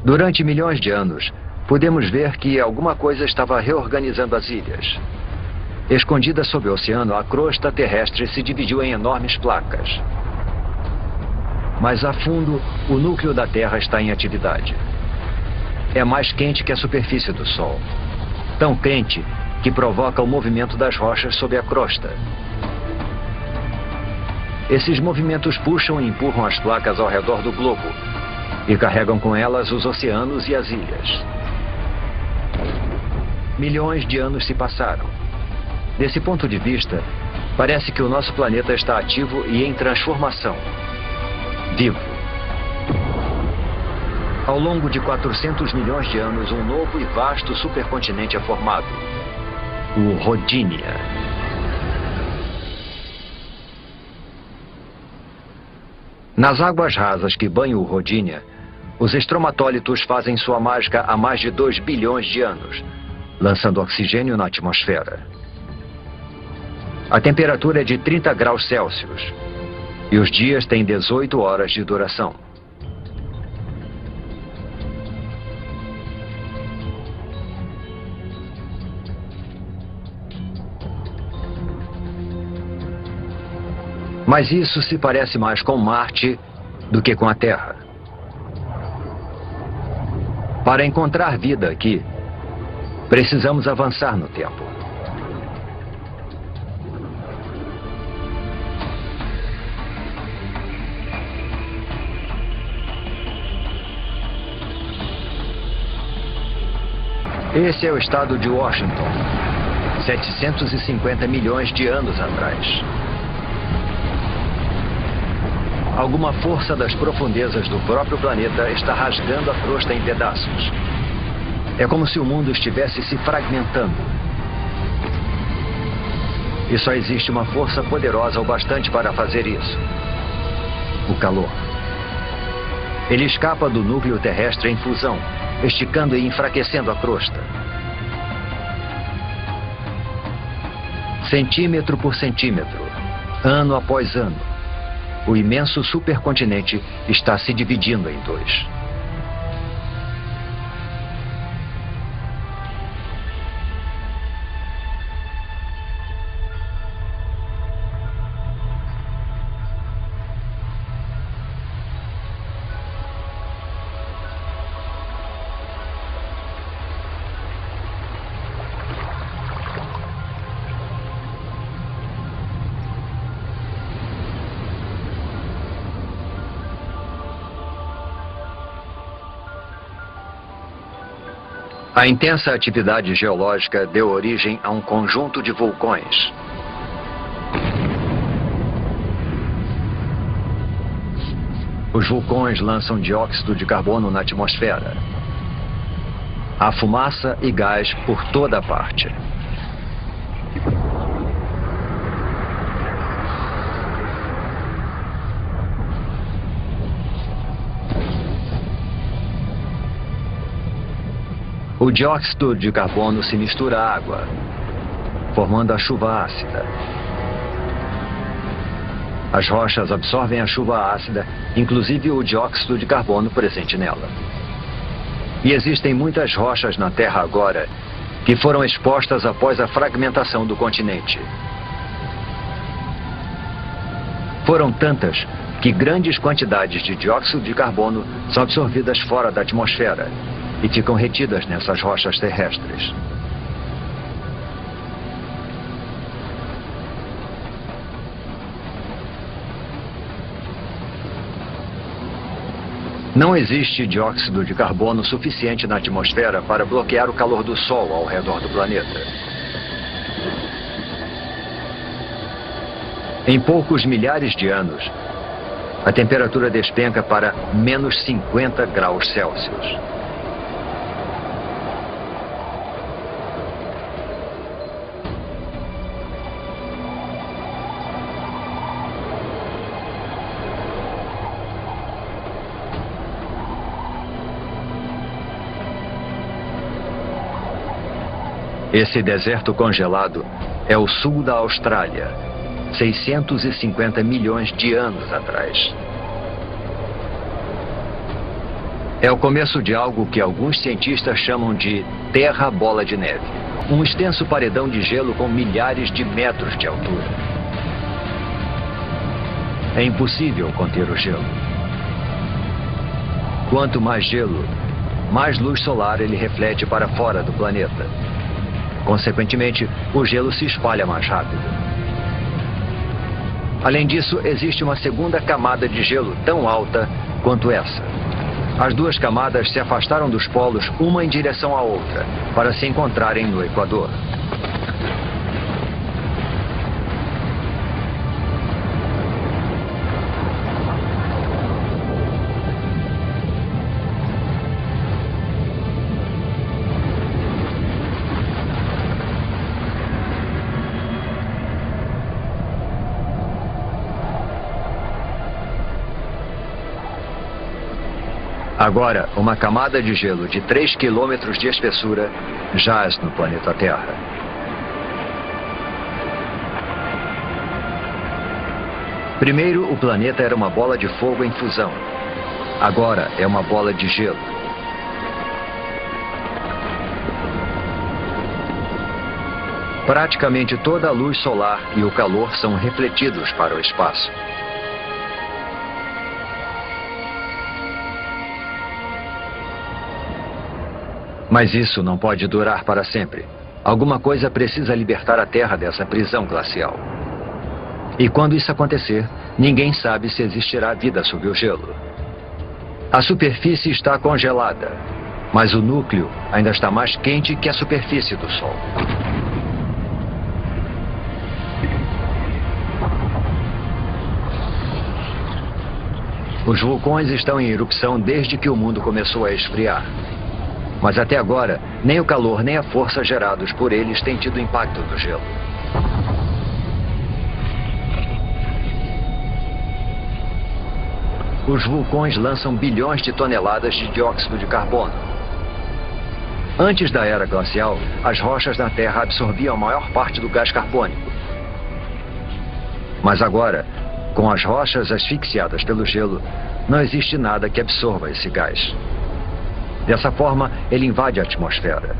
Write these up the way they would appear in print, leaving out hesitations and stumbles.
Durante milhões de anos, podemos ver que alguma coisa estava reorganizando as ilhas. Escondida sob o oceano, a crosta terrestre se dividiu em enormes placas. Mais a fundo, o núcleo da Terra está em atividade. É mais quente que a superfície do Sol. Tão quente que provoca o movimento das rochas sob a crosta. Esses movimentos puxam e empurram as placas ao redor do globo e carregam com elas os oceanos e as ilhas. Milhões de anos se passaram. Desse ponto de vista, parece que o nosso planeta está ativo e em transformação. Vivo. Ao longo de 400 milhões de anos, um novo e vasto supercontinente é formado. O Rodinia. Nas águas rasas que banham o Rodinia, os estromatólitos fazem sua mágica há mais de 2 bilhões de anos, lançando oxigênio na atmosfera. A temperatura é de 30 graus Celsius e os dias têm 18 horas de duração. Mas isso se parece mais com Marte do que com a Terra. Para encontrar vida aqui, precisamos avançar no tempo. Esse é o estado de Washington, 750 milhões de anos atrás. Alguma força das profundezas do próprio planeta está rasgando a crosta em pedaços. É como se o mundo estivesse se fragmentando. E só existe uma força poderosa o bastante para fazer isso: o calor. Ele escapa do núcleo terrestre em fusão, esticando e enfraquecendo a crosta. Centímetro por centímetro, ano após ano, o imenso supercontinente está se dividindo em dois. A intensa atividade geológica deu origem a um conjunto de vulcões. Os vulcões lançam dióxido de carbono na atmosfera. Há fumaça e gás por toda parte. O dióxido de carbono se mistura à água, formando a chuva ácida. As rochas absorvem a chuva ácida, inclusive o dióxido de carbono presente nela. E existem muitas rochas na Terra agora que foram expostas após a fragmentação do continente. Foram tantas que grandes quantidades de dióxido de carbono são absorvidas fora da atmosfera e ficam retidas nessas rochas terrestres. Não existe dióxido de carbono suficiente na atmosfera para bloquear o calor do Sol ao redor do planeta. Em poucos milhares de anos, a temperatura despenca para menos 50 graus Celsius. Esse deserto congelado é o sul da Austrália, 650 milhões de anos atrás. É o começo de algo que alguns cientistas chamam de Terra Bola de Neve. Um extenso paredão de gelo com milhares de metros de altura. É impossível conter o gelo. Quanto mais gelo, mais luz solar ele reflete para fora do planeta. Consequentemente, o gelo se espalha mais rápido. Além disso, existe uma segunda camada de gelo tão alta quanto essa. As duas camadas se afastaram dos polos, uma em direção à outra, para se encontrarem no Equador. Agora, uma camada de gelo de 3 quilômetros de espessura jaz no planeta Terra. Primeiro, o planeta era uma bola de fogo em fusão. Agora é uma bola de gelo. Praticamente toda a luz solar e o calor são refletidos para o espaço. Mas isso não pode durar para sempre. Alguma coisa precisa libertar a Terra dessa prisão glacial. E quando isso acontecer, ninguém sabe se existirá vida sob o gelo. A superfície está congelada, mas o núcleo ainda está mais quente que a superfície do Sol. Os vulcões estão em erupção desde que o mundo começou a esfriar. Mas até agora, nem o calor nem a força gerados por eles têm tido impacto do gelo. Os vulcões lançam bilhões de toneladas de dióxido de carbono. Antes da era glacial, as rochas na Terra absorviam a maior parte do gás carbônico. Mas agora, com as rochas asfixiadas pelo gelo, não existe nada que absorva esse gás. Dessa forma, ele invade a atmosfera.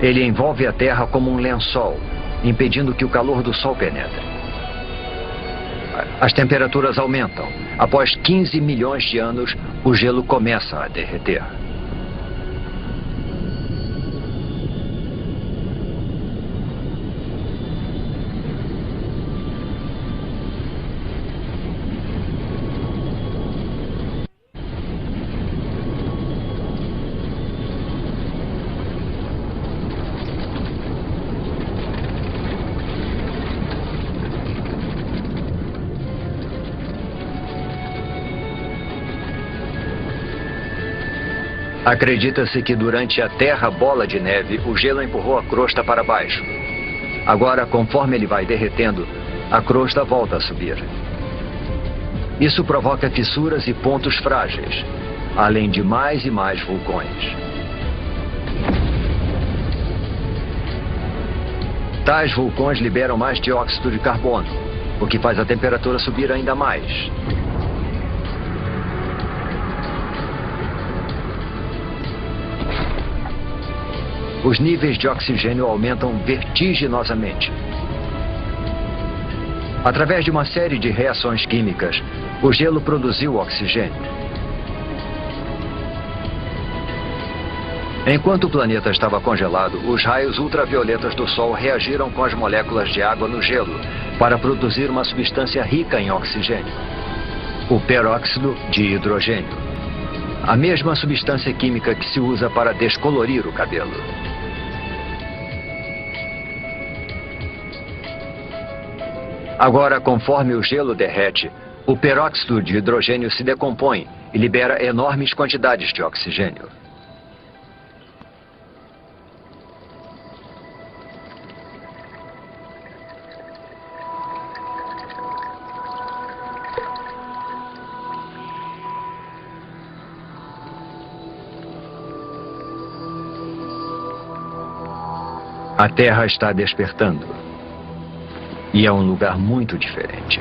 Ele envolve a Terra como um lençol, impedindo que o calor do Sol penetre. As temperaturas aumentam. Após 15 milhões de anos, o gelo começa a derreter. Acredita-se que durante a Terra Bola de Neve, o gelo empurrou a crosta para baixo. Agora, conforme ele vai derretendo, a crosta volta a subir. Isso provoca fissuras e pontos frágeis, além de mais e mais vulcões. Tais vulcões liberam mais dióxido de carbono, o que faz a temperatura subir ainda mais. Os níveis de oxigênio aumentam vertiginosamente. Através de uma série de reações químicas, o gelo produziu oxigênio. Enquanto o planeta estava congelado, os raios ultravioletas do Sol reagiram com as moléculas de água no gelo para produzir uma substância rica em oxigênio, o peróxido de hidrogênio. A mesma substância química que se usa para descolorir o cabelo. Agora, conforme o gelo derrete, o peróxido de hidrogênio se decompõe e libera enormes quantidades de oxigênio. A Terra está despertando. E é um lugar muito diferente.